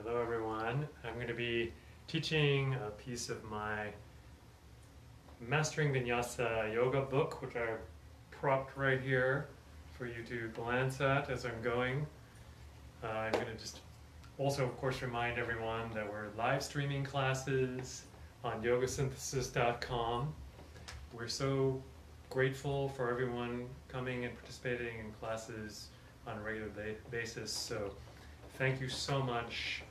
Hello everyone. I'm going to be teaching a piece of my Mastering Vinyasa yoga book, which I propped right here for you to glance at as I'm going. I'm going to just also, of course, remind everyone that we're live streaming classes on yogasynthesis.com. We're so grateful for everyone coming and participating in classes on a regular basis. So thank you so much.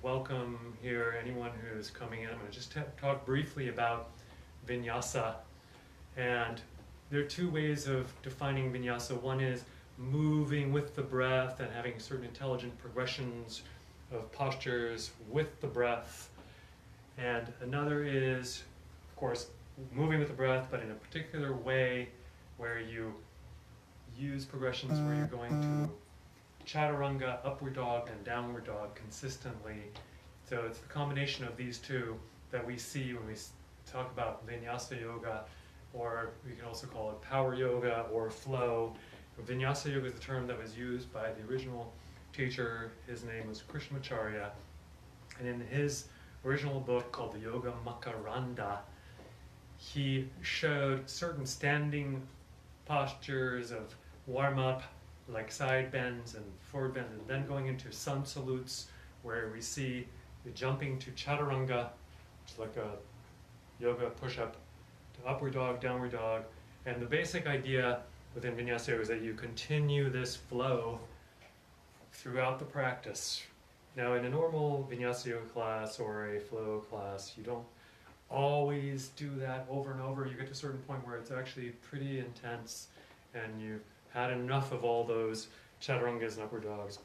Welcome here, anyone who's coming in. I'm going to just talk briefly about vinyasa. And there are two ways of defining vinyasa. One is moving with the breath and having certain intelligent progressions of postures with the breath. And another is, of course, moving with the breath, but in a particular way where you use progressions where you're going to chaturanga, upward dog, and downward dog consistently. So it's the combination of these two that we see when we talk about vinyasa yoga, or we can also call it power yoga or flow. Vinyasa yoga is the term that was used by the original teacher. His name was Krishnamacharya. And in his original book called the Yoga Makaranda, he showed certain standing postures of warm-up, like side bends and forward bends, and then going into sun salutes, where we see the jumping to chaturanga, which is like a yoga push-up, to upward dog, downward dog. And the basic idea within vinyasa yoga is that you continue this flow throughout the practice. Now, in a normal vinyasa yoga class or a flow class, you don't always do that over and over. You get to a certain point where it's actually pretty intense and you've had enough of all those chaturangas and upward dogs.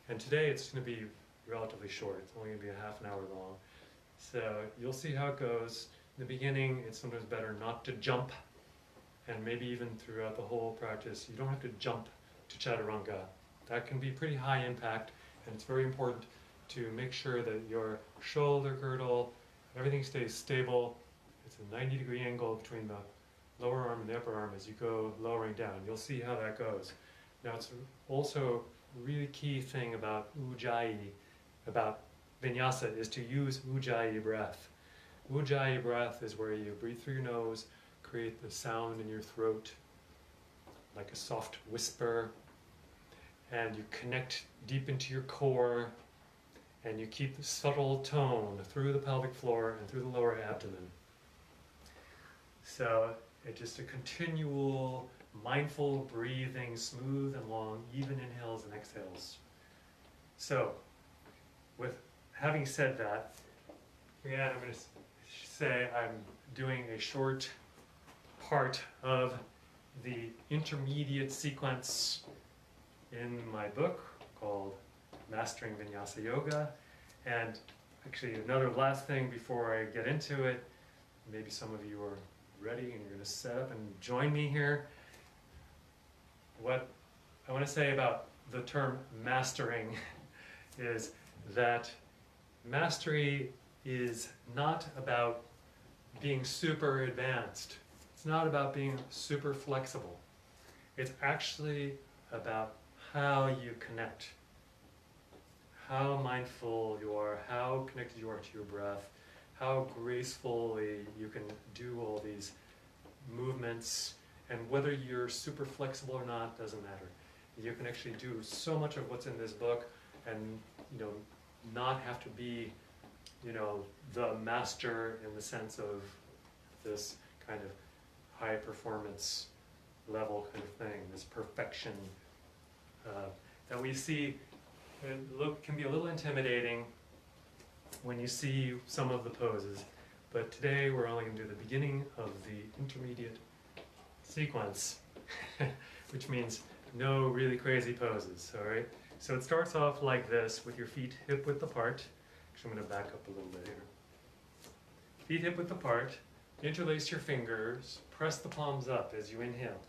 And today it's going to be relatively short. It's only going to be a half an hour long. So you'll see how it goes. In the beginning, it's sometimes better not to jump, and maybe even throughout the whole practice, you don't have to jump to chaturanga. That can be pretty high impact, and it's very important to make sure that your shoulder girdle, everything stays stable. It's a 90-degree angle between the lower arm and the upper arm as you go lowering down. You'll see how that goes. Now, it's also a really key thing about ujjayi, about vinyasa, is to use ujjayi breath. Ujjayi breath is where you breathe through your nose, create the sound in your throat like a soft whisper, and you connect deep into your core, and you keep the subtle tone through the pelvic floor and through the lower abdomen. So it's just a continual, mindful breathing, smooth and long, even inhales and exhales. So, with having said that, again, I'm going to say I'm doing a short part of the intermediate sequence in my book called Mastering Vinyasa Yoga. And actually, another last thing before I get into it, maybe some of you are ready and you're going to set up and join me here. What I want to say about the term mastering is that mastery is not about being super advanced. It's not about being super flexible. It's actually about how you connect, how mindful you are, how connected you are to your breath, how gracefully you can do all these movements, and whether you're super flexible or not doesn't matter. You can actually do so much of what's in this book and not have to be the master in the sense of this kind of high performance level kind of thing, this perfection that we see. It can be a little intimidating when you see some of the poses, but today we're only going to do the beginning of the intermediate sequence, which means no really crazy poses, all right? So it starts off like this, with your feet hip width apart. Actually, I'm going to back up a little bit here. Feet hip width apart, interlace your fingers, press the palms up as you inhale.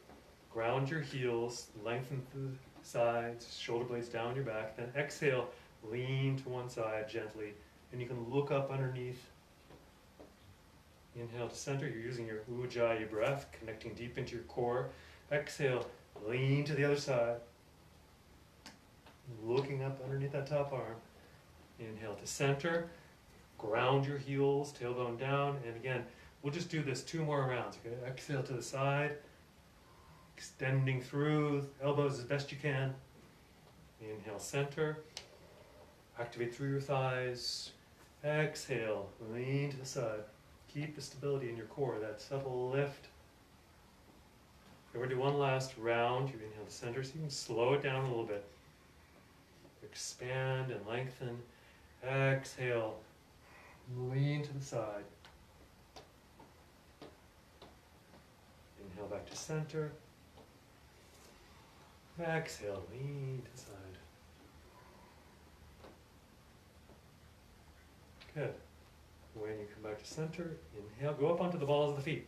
Ground your heels, lengthen the sides, shoulder blades down your back, then exhale, lean to one side gently, and you can look up underneath. Inhale to center, you're using your ujjayi breath, connecting deep into your core. Exhale, lean to the other side, looking up underneath that top arm. Inhale to center. Ground your heels, tailbone down. And again, we'll just do this 2 more rounds. Okay? Exhale to the side. Extending through, elbows as best you can. Inhale, center. Activate through your thighs. Exhale, lean to the side. Keep the stability in your core, that subtle lift. Okay, we're going to do one last round. You inhale to center, so you can slow it down a little bit. Expand and lengthen. Exhale, lean to the side. Inhale back to center. Exhale, lean to the side. Good. When you come back to center, inhale, go up onto the balls of the feet.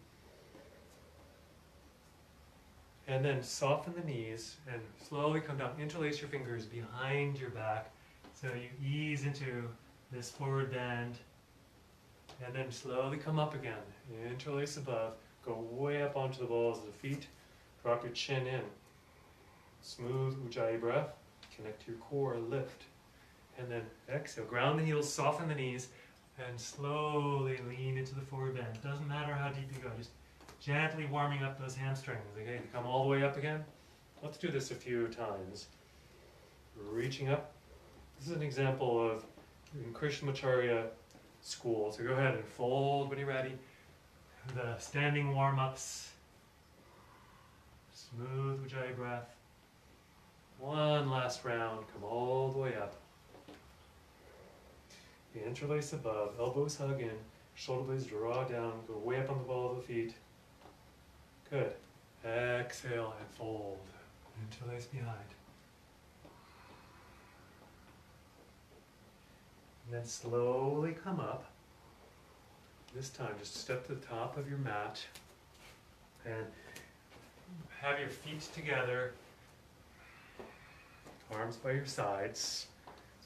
And then soften the knees and slowly come down. Interlace your fingers behind your back. So you ease into this forward bend. And then slowly come up again. Interlace above. Go way up onto the balls of the feet. Drop your chin in. Smooth Ujjayi breath. Connect to your core, lift. And then exhale. Ground the heels, soften the knees, and slowly lean into the forward bend. Doesn't matter how deep you go, just gently warming up those hamstrings. Okay, to come all the way up again. Let's do this a few times. Reaching up. This is an example of in Krishnamacharya school. So go ahead and fold when you're ready. The standing warm-ups. Smooth Ujjayi breath. One last round. Come all the way up. Interlace above, elbows hug in, shoulder blades draw down, go way up on the ball of the feet. Good. Exhale and fold. Interlace behind. And then slowly come up. This time just step to the top of your mat and have your feet together, arms by your sides.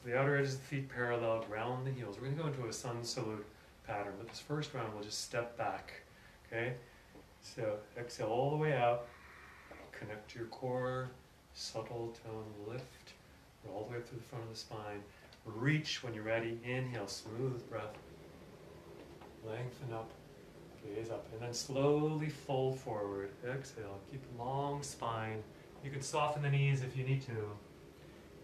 The outer edges of the feet parallel, ground the heels. We're going to go into a sun salute pattern, but this first round we'll just step back, okay? So exhale all the way out, connect to your core, subtle tone lift, all the way up through the front of the spine. Reach when you're ready, inhale, smooth breath, lengthen up, gaze up, and then slowly fold forward, exhale, keep a long spine. You can soften the knees if you need to.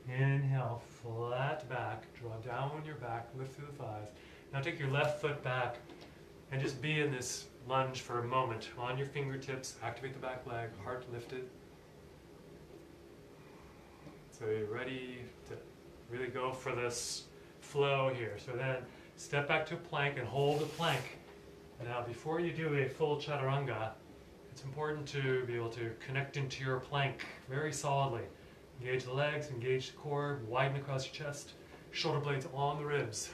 Inhale, flat back, draw down on your back, lift through the thighs. Now take your left foot back and just be in this lunge for a moment. On your fingertips, activate the back leg, heart lifted. So you're ready to really go for this flow here. So then step back to a plank and hold the plank. Now before you do a full chaturanga, it's important to be able to connect into your plank very solidly. Engage the legs, engage the core, widen across your chest, shoulder blades on the ribs.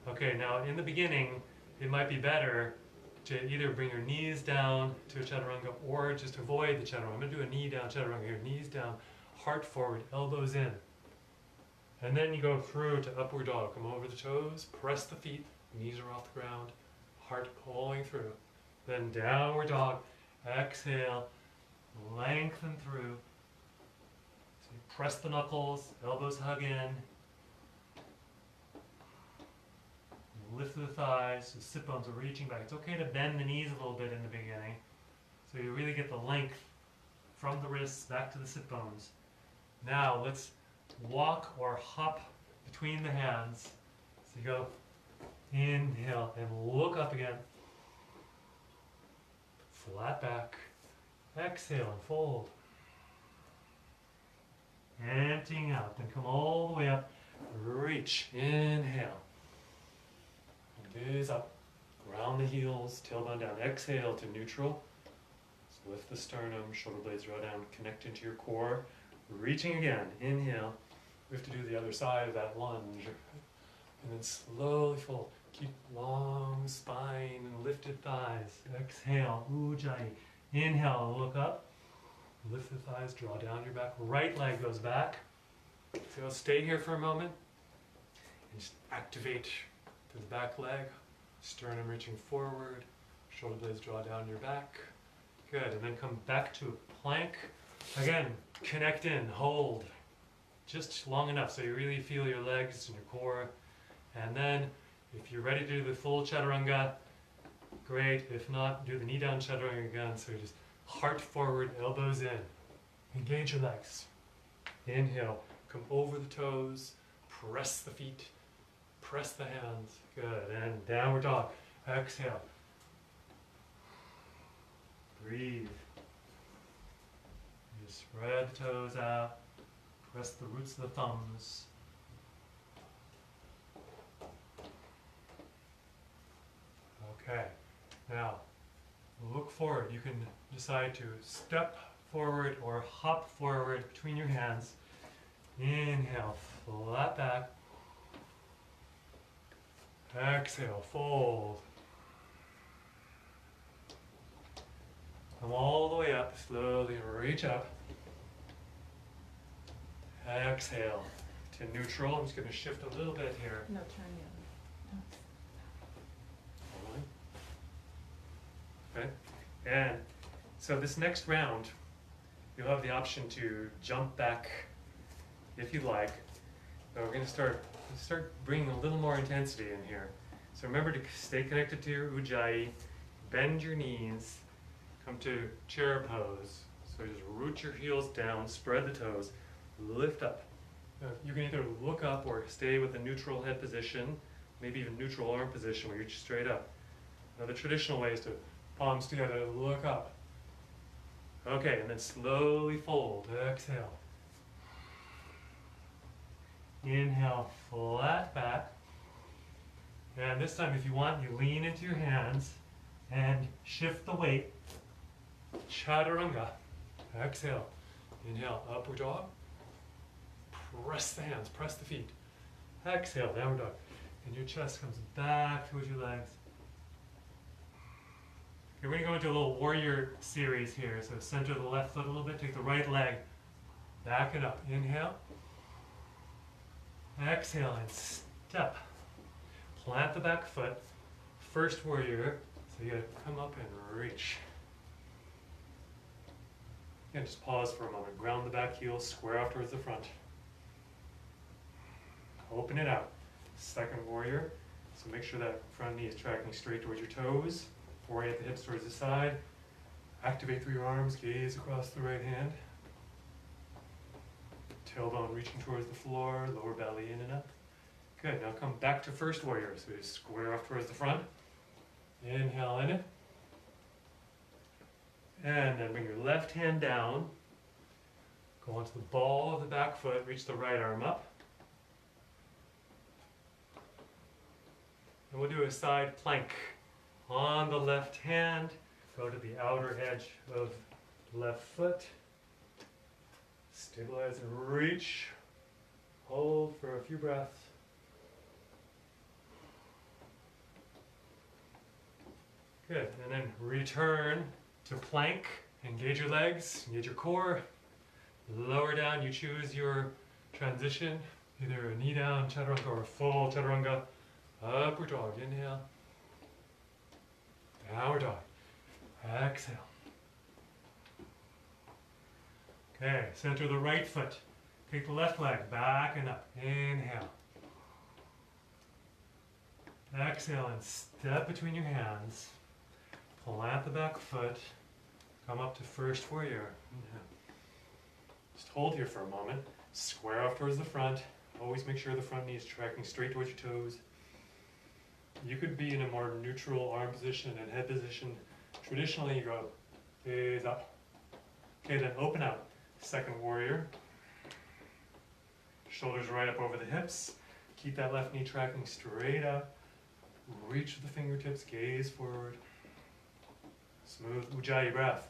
Okay, now in the beginning, it might be better to either bring your knees down to a chaturanga or just avoid the chaturanga. I'm going to do a knee down chaturanga here. Knees down, heart forward, elbows in. And then you go through to upward dog. Come over the toes, press the feet, knees are off the ground, heart pulling through. Then downward dog, exhale, lengthen through. Press the knuckles, elbows hug in. Lift the thighs, the sit bones are reaching back. It's okay to bend the knees a little bit in the beginning, so you really get the length from the wrists back to the sit bones. Now let's walk or hop between the hands. So you go inhale and look up again. Flat back. Exhale and fold. Emptying out, then come all the way up, reach, inhale, and gaze up, ground the heels, tailbone down, exhale to neutral, so lift the sternum, shoulder blades draw down, connect into your core, reaching again, inhale, we have to do the other side of that lunge, and then slowly fold, keep long spine and lifted thighs, exhale, Ujjayi, inhale, look up, lift the thighs, draw down your back. Right leg goes back. So stay here for a moment and just activate to the back leg. Sternum reaching forward. Shoulder blades draw down your back. Good. And then come back to a plank. Again, connect in, hold. just long enough so you really feel your legs and your core. And then if you're ready to do the full chaturanga, great. If not, do the knee down chaturanga again. So just heart forward, elbows in. Engage your legs. Inhale, come over the toes, press the feet, press the hands. Good. And downward dog. Exhale. Breathe. You spread the toes out. Press the roots of the thumbs. Okay. Now, look forward. You can decide to step forward or hop forward between your hands. Inhale, flat back. Exhale, fold. Come all the way up, slowly reach up. Exhale to neutral. I'm just going to shift a little bit here. No, turn the other. Okay. And so this next round, you'll have the option to jump back if you like. But we're going to start bringing a little more intensity in here. So remember to stay connected to your ujjayi, bend your knees, come to chair pose. So just root your heels down, spread the toes, lift up. You can either look up or stay with a neutral head position, maybe even neutral arm position where you're just straight up. Now the traditional way is to palms together, look up. Okay, and then slowly fold, exhale. Inhale, flat back. And this time if you want, you lean into your hands and shift the weight. Chaturanga. Exhale. Inhale, upward dog. Press the hands, press the feet. Exhale, downward dog. And your chest comes back towards your legs. Okay, we're going to go into a little warrior series here. So center the left foot a little bit, take the right leg, back it up. Inhale. Exhale and step. Plant the back foot. First warrior. So you got to come up and reach. And just pause for a moment. Ground the back heel, square off towards the front. Open it out. Second warrior. So make sure that front knee is tracking straight towards your toes. Orient the hips towards the side. Activate through your arms. Gaze across the right hand. Tailbone reaching towards the floor. Lower belly in and up. Good. Now come back to first warrior. So just square off towards the front. Inhale in it. And then bring your left hand down. Go onto the ball of the back foot. Reach the right arm up. And we'll do a side plank. On the left hand, go to the outer edge of the left foot. Stabilize and reach. Hold for a few breaths. Good. And then return to plank. Engage your legs, engage your core. Lower down, you choose your transition. Either a knee down chaturanga or a full chaturanga. Upward dog, inhale. Downward dog. Exhale. Okay, center the right foot. Take the left leg back and up. Inhale. Exhale and step between your hands. Plant the back foot. Come up to first warrior. Inhale. Just hold here for a moment. Square off towards the front. Always make sure the front knee is tracking straight towards your toes. You could be in a more neutral arm position and head position. Traditionally, you go gaze up. Okay, then open out. Second warrior. Shoulders right up over the hips. Keep that left knee tracking straight up. Reach the fingertips, gaze forward. Smooth ujjayi breath.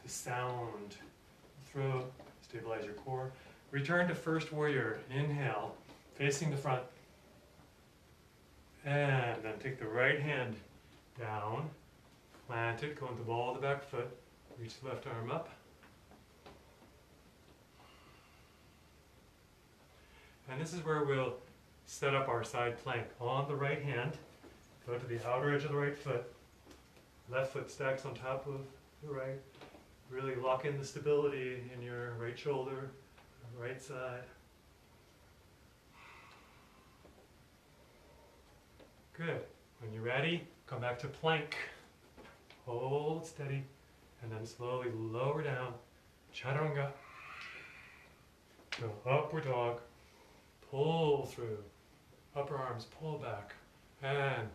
The sound, throat, stabilize your core. Return to first warrior. Inhale, facing the front. And then take the right hand down, plant it, go into the ball of the back foot, reach the left arm up. And this is where we'll set up our side plank. On the right hand, go to the outer edge of the right foot, left foot stacks on top of the right. Really lock in the stability in your right shoulder, right side. Good. When you're ready, come back to plank. Hold steady, and then slowly lower down. Chaturanga. Go upward dog. Pull through. Upper arms pull back. And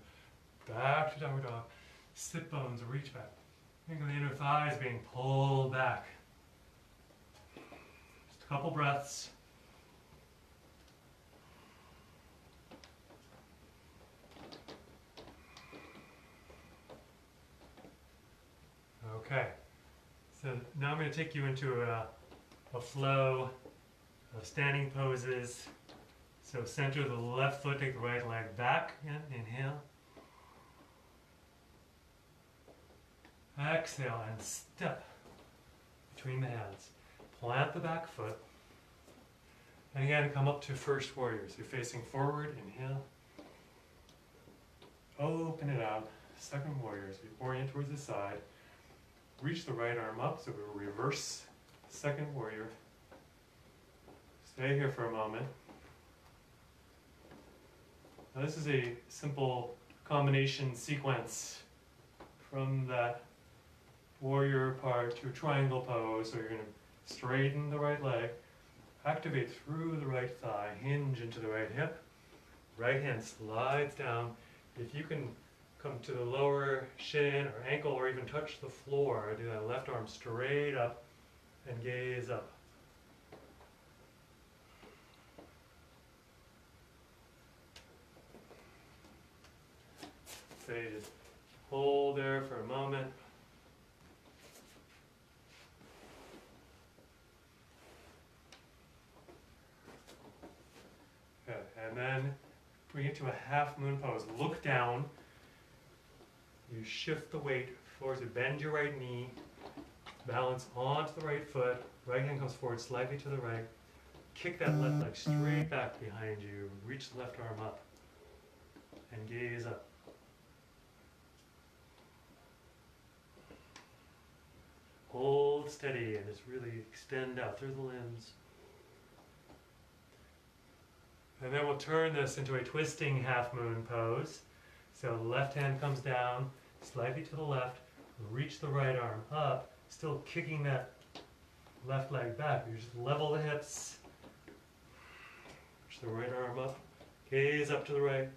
back to downward dog. Sit bones reach back. Think of the inner thighs being pulled back. Just a couple breaths. Okay, so now I'm going to take you into a flow of standing poses. So center the left foot, take the right leg back, inhale. Exhale and step between the hands. Plant the back foot. And again, come up to first warrior. So you're facing forward, inhale. Open it out, second warrior. So you orient towards the side. Reach the right arm up, so we reverse second warrior. Stay here for a moment. Now this is a simple combination sequence from that warrior part to a triangle pose. So you're going to straighten the right leg, activate through the right thigh, hinge into the right hip. Right hand slides down. If you can come to the lower shin or ankle or even touch the floor, do that left arm straight up and gaze up. So you just hold there for a moment. Good. And then bring it to a half moon pose. Look down. You shift the weight forward, so bend your right knee, balance onto the right foot, right hand comes forward slightly to the right, kick that left leg straight back behind you, reach the left arm up, and gaze up. Hold steady and just really extend out through the limbs. And then we'll turn this into a twisting half moon pose. So the left hand comes down, slightly to the left, reach the right arm up, still kicking that left leg back. You just level the hips, reach the right arm up, gaze up to the right.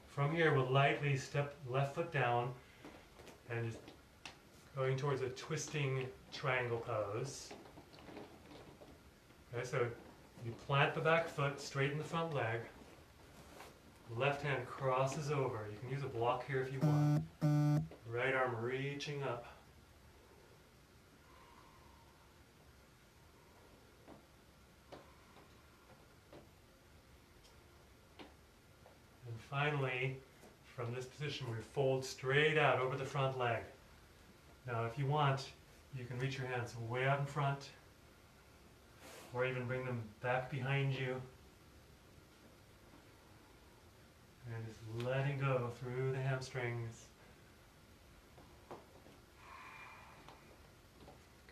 From here, we'll lightly step left foot down and just going towards a twisting triangle pose. Okay, so you plant the back foot, straighten the front leg. Left hand crosses over. You can use a block here if you want. Right arm reaching up. And finally, from this position, we fold straight out over the front leg. Now, if you want, you can reach your hands way out in front, or even bring them back behind you. And just letting go through the hamstrings.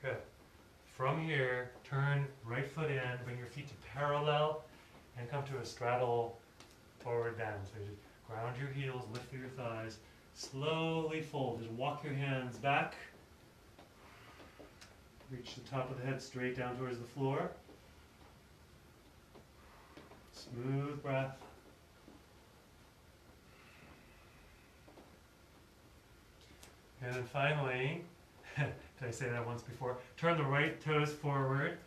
Good. From here, turn right foot in, bring your feet to parallel, and come to a straddle forward bend. So just ground your heels, lift through your thighs, slowly fold. Just walk your hands back. Reach the top of the head straight down towards the floor. Smooth breath. And then finally, did I say that once before? Turn the right toes forward.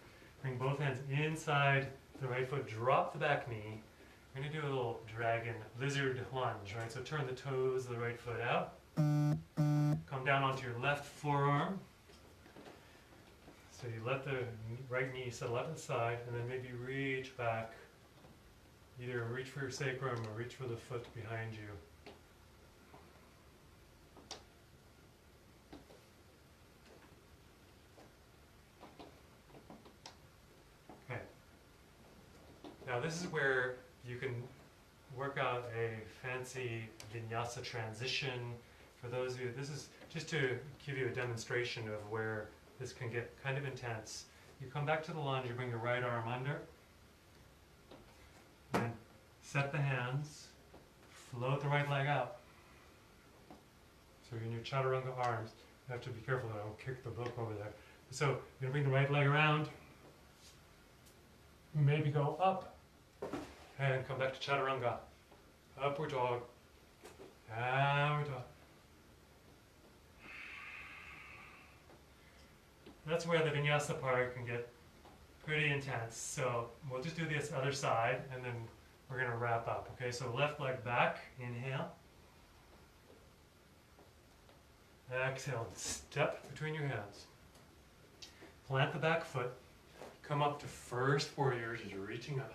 Bring both hands inside the right foot. Drop the back knee. We're going to do a little dragon lizard lunge, right? So turn the toes of the right foot out. Come down onto your left forearm. So you let the right knee settle up to the side, and then maybe reach back. Either reach for your sacrum or reach for the foot behind you. Okay. Now this is where you can work out a fancy vinyasa transition. For those of you, this is just to give you a demonstration of where this can get kind of intense. you come back to the lunge, you bring your right arm under, and set the hands, float the right leg out. So you're in your chaturanga arms. You have to be careful that I don't kick the book over there. So you're going to bring the right leg around, maybe go up, and come back to chaturanga. Upward dog, downward dog. That's where the vinyasa part can get pretty intense. So we'll just do this other side, and then we're going to wrap up. Okay, so left leg back, inhale. Exhale, step between your hands. Plant the back foot. Come up to first warrior, just reaching up.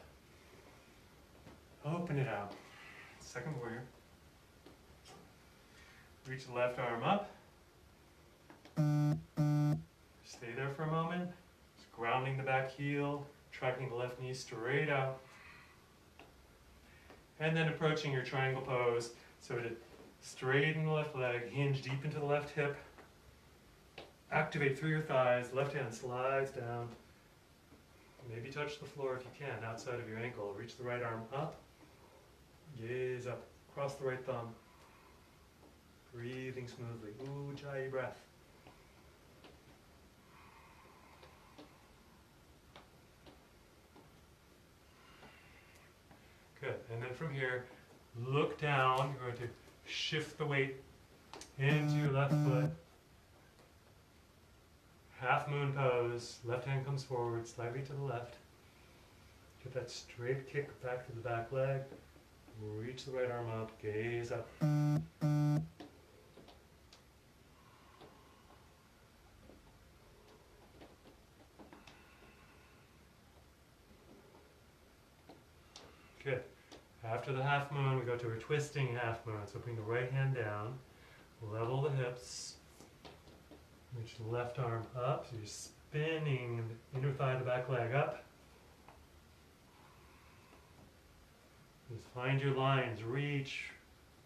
Open it out. Second warrior. Reach the left arm up. Stay there for a moment. Just grounding the back heel, tracking the left knee straight out. And then approaching your triangle pose. So to straighten the left leg, hinge deep into the left hip. Activate through your thighs, left hand slides down. Maybe touch the floor if you can, outside of your ankle. Reach the right arm up, gaze up, cross the right thumb. Breathing smoothly, Ujjayi breath. Good, and then from here, look down. You're going to shift the weight into your left foot. Half moon pose, left hand comes forward, slightly to the left. Get that straight kick back to the back leg. Reach the right arm up, gaze up. Good. After the half moon, we go to a twisting half moon. So bring the right hand down, level the hips. Reach the left arm up, so you're spinning the inner thigh, the back leg up. Just find your lines, reach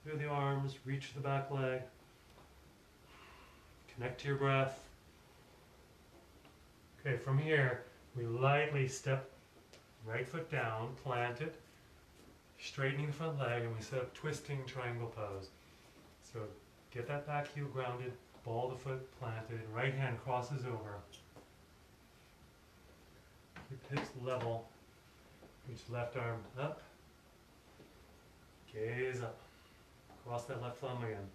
through the arms, reach the back leg. Connect to your breath. Okay, from here, we lightly step right foot down, plant it, straightening the front leg, and we set up twisting triangle pose. So get that back heel grounded. Ball the foot planted, right hand crosses over. Keep hips level. Reach left arm up. Gaze up. Cross that left thumb again.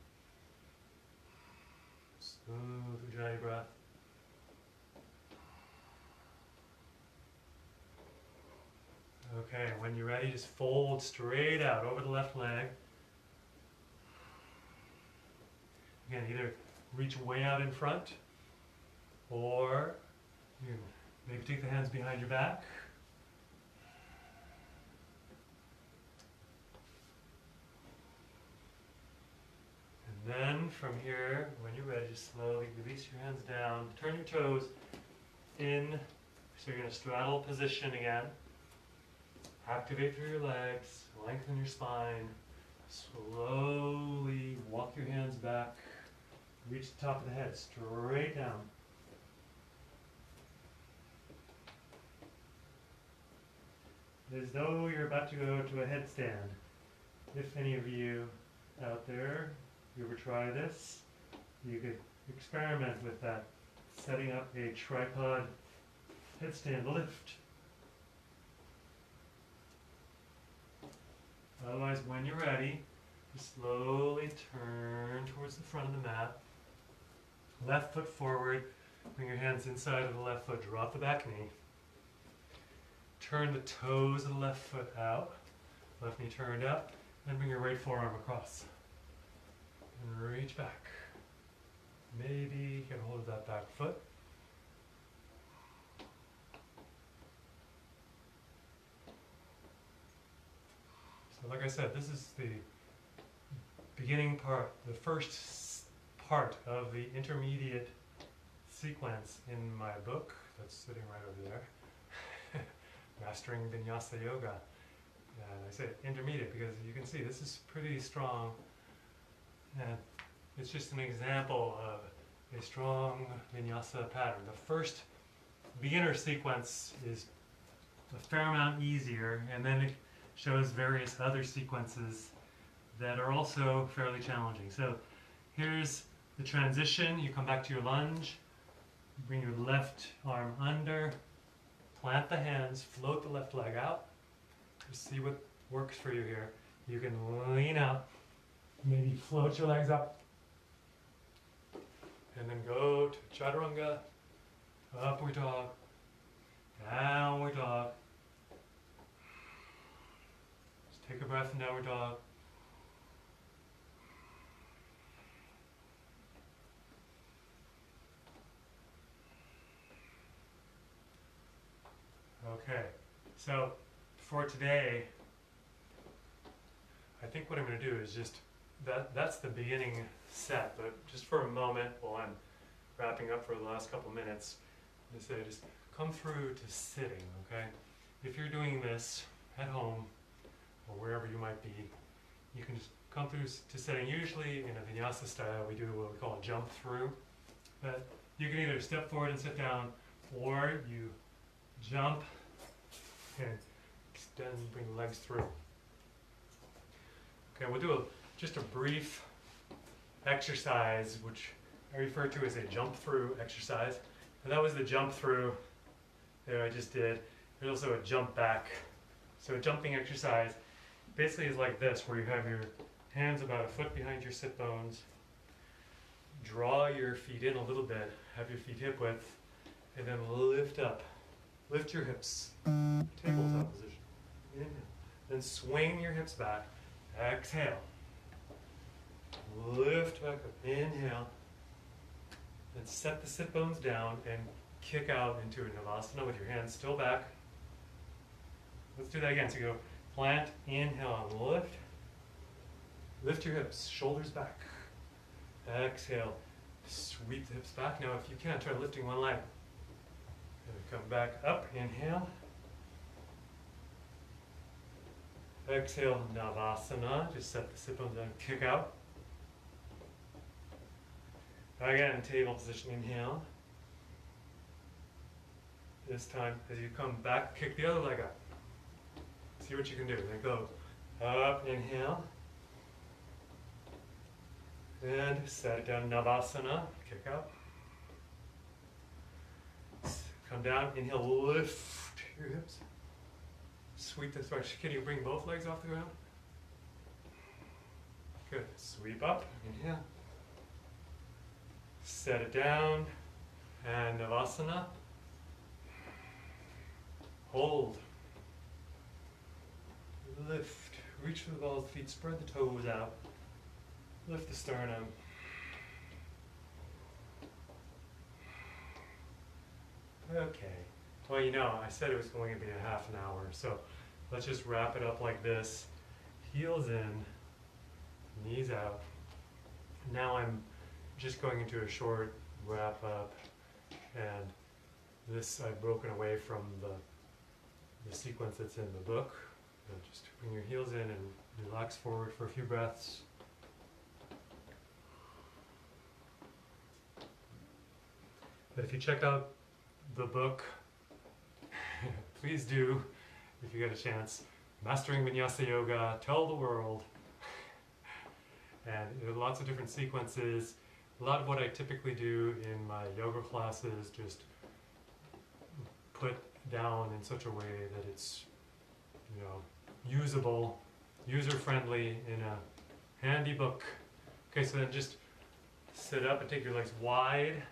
Smooth Ujjayi breath. Okay, when you're ready, just fold straight out over the left leg. Again, either reach way out in front, or you maybe take the hands behind your back. And then from here, when you're ready, just slowly release your hands down, turn your toes in, so you're in a straddle position again. Activate through your legs, lengthen your spine, slowly walk your hands back. Reach the top of the head, straight down. As though you're about to go to a headstand. If any of you out there, you ever try this, you could experiment with that, setting up a tripod headstand lift. Otherwise, when you're ready, just slowly turn towards the front of the mat. Left foot forward, bring your hands inside of the left foot, drop the back knee. Turn the toes of the left foot out, left knee turned up, and bring your right forearm across. And reach back. Maybe get a hold of that back foot. So like I said, this is the beginning part, the first part of the intermediate sequence in my book that's sitting right over there, Mastering Vinyasa Yoga. And I say intermediate because you can see this is pretty strong, and it's just an example of a strong vinyasa pattern. The first beginner sequence is a fair amount easier, and then it shows various other sequences that are also fairly challenging. So here's the transition. You come back to your lunge, bring your left arm under, plant the hands, float the left leg out. Just see what works for you here. You can lean out, maybe float your legs up, and then go to chaturanga, upward dog, downward dog. Just take a breath in downward dog. Okay, so for today, I think what I'm going to do is just, that's the beginning set, but just for a moment while I'm wrapping up for the last couple minutes, I'm going to say just come through to sitting, okay? If you're doing this at home or wherever you might be, you can just come through to sitting. Usually in a vinyasa style, we do what we call a jump through, but you can either step forward and sit down, or you jump and extend, bring the legs through. Okay, we'll do just a brief exercise, which I refer to as a jump through exercise. And that was the jump through that I just did. There's also a jump back. So a jumping exercise basically is like this, where you have your hands about a foot behind your sit bones. Draw your feet in a little bit, have your feet hip width, and then lift up. Lift your hips, tabletop position. Inhale. Then swing your hips back. Exhale. Lift back up. Inhale. Then set the sit bones down and kick out into a Navasana with your hands still back. Let's do that again. So you go plant, inhale, and lift. Lift your hips, shoulders back. Exhale. Sweep the hips back. Now if you can, try lifting one leg. And come back up, inhale. Exhale, Navasana. Just set the sit bones down, kick out. Again, table position, inhale. This time, as you come back, kick the other leg up. See what you can do. Then go up, inhale. And set it down, Navasana, kick out. Come down, inhale, lift your hips. Sweep this way. Can you bring both legs off the ground? Good. Sweep up, inhale. Set it down, and Navasana. Hold. Lift. Reach for the balls of the feet, spread the toes out. Lift the sternum. Okay. Well, you know, I said it was going to be a half an hour, so let's just wrap it up like this. Heels in, knees out. Now I'm just going into a short wrap up, and this I've broken away from the sequence that's in the book. Just bring your heels in and relax forward for a few breaths. But if you check out the book, please do, if you get a chance. Mastering Vinyasa Yoga, tell the world. And there are lots of different sequences. A lot of what I typically do in my yoga classes, just put down in such a way that it's, you know, usable, user-friendly in a handy book. Okay, so then just sit up and take your legs wide.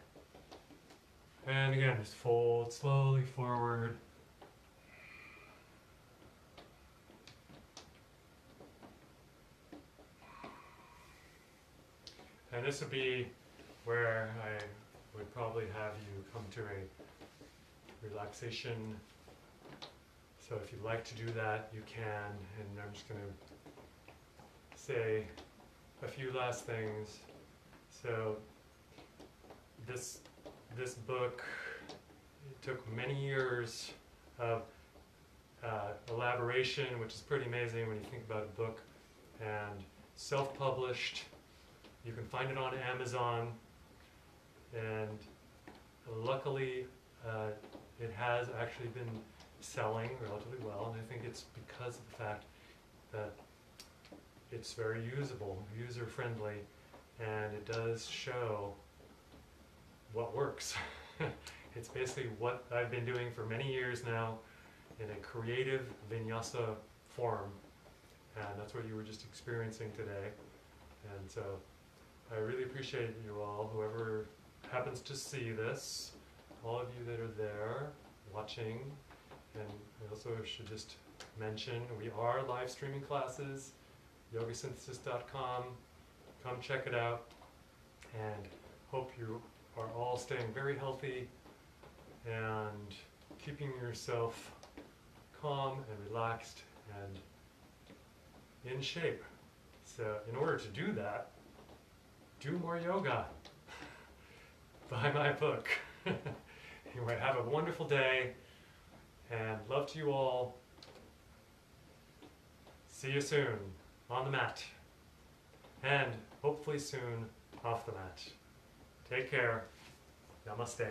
And again, just fold slowly forward. And this would be where I would probably have you come to a relaxation. So if you'd like to do that, you can. And I'm just going to say a few last things. So this book, it took many years of elaboration, which is pretty amazing when you think about a book, and self-published. You can find it on Amazon, and luckily it has actually been selling relatively well, and I think it's because of the fact that it's very usable, user-friendly, and it does show what works. It's basically what I've been doing for many years now in a creative vinyasa form, and that's what you were just experiencing today. And so I really appreciate you all, whoever happens to see this, all of you that are there watching. And I also should just mention we are live streaming classes, yogasynthesis.com. Come check it out, and hope you are all staying very healthy and keeping yourself calm and relaxed and in shape. So in order to do that, do more yoga. Buy my book. Anyway, have a wonderful day, and love to you all. See you soon on the mat, and hopefully soon off the mat. Take care. Namaste.